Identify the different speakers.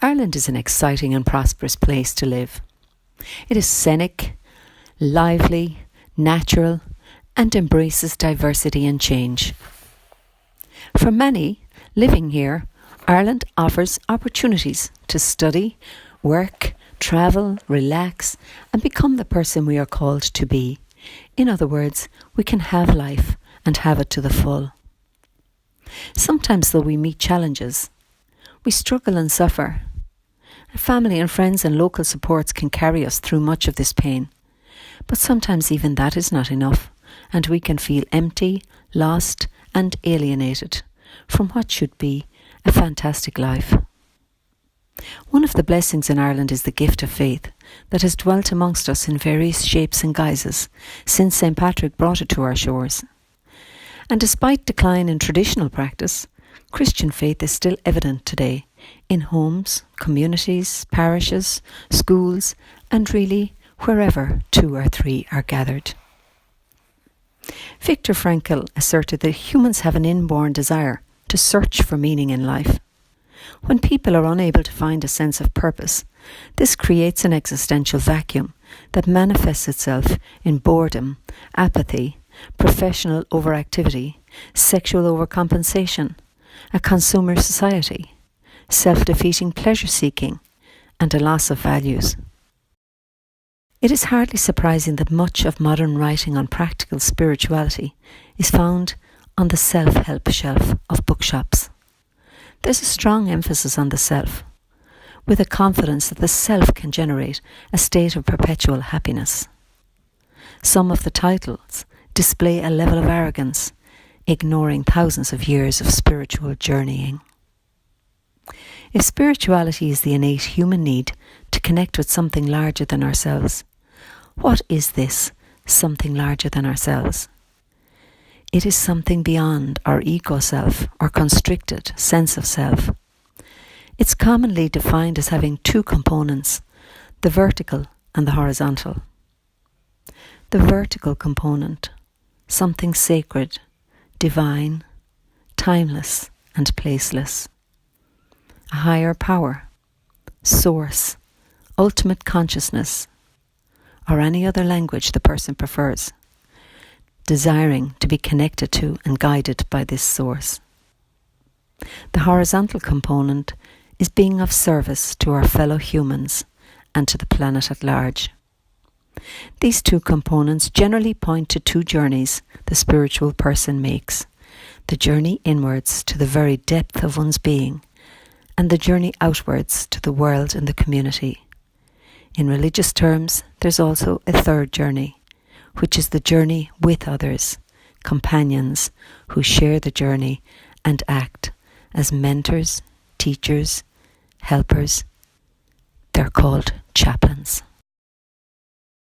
Speaker 1: Ireland is an exciting and prosperous place to live. It is scenic, lively, natural, and embraces diversity and change. For many, living here, Ireland offers opportunities to study, work, travel, relax, and become the person we are called to be. In other words, we can have life and have it to the full. Sometimes, though, we meet challenges. We struggle and suffer. Family and friends and local supports can carry us through much of this pain. But sometimes even that is not enough, and we can feel empty, lost, and alienated from what should be a fantastic life. One of the blessings in Ireland is the gift of faith that has dwelt amongst us in various shapes and guises since St. Patrick brought it to our shores. And despite decline in traditional practice, Christian faith is still evident today in homes, communities, parishes, schools, and really wherever 2 or 3 are gathered. Viktor Frankl asserted that humans have an inborn desire to search for meaning in life. When people are unable to find a sense of purpose, this creates an existential vacuum that manifests itself in boredom, apathy, professional overactivity, sexual overcompensation, a consumer society, self-defeating pleasure-seeking, and a loss of values. It is hardly surprising that much of modern writing on practical spirituality is found on the self-help shelf of bookshops. There's a strong emphasis on the self, with a confidence that the self can generate a state of perpetual happiness. Some of the titles display a level of arrogance, ignoring thousands of years of spiritual journeying. If spirituality is the innate human need to connect with something larger than ourselves, what is this something larger than ourselves? It is something beyond our ego self or constricted sense of self. It's commonly defined as having 2 components, the vertical and the horizontal. The vertical component, something sacred, divine, timeless, and placeless. A higher power, source, ultimate consciousness, or any other language the person prefers, desiring to be connected to and guided by this source. The horizontal component is being of service to our fellow humans and to the planet at large. These 2 components generally point to 2 journeys the spiritual person makes: the journey inwards to the very depth of one's being, and the journey outwards to the world and the community. In religious terms, there's also a 3rd journey, which is the journey with others, companions who share the journey and act as mentors, teachers, helpers. They're called chaplains.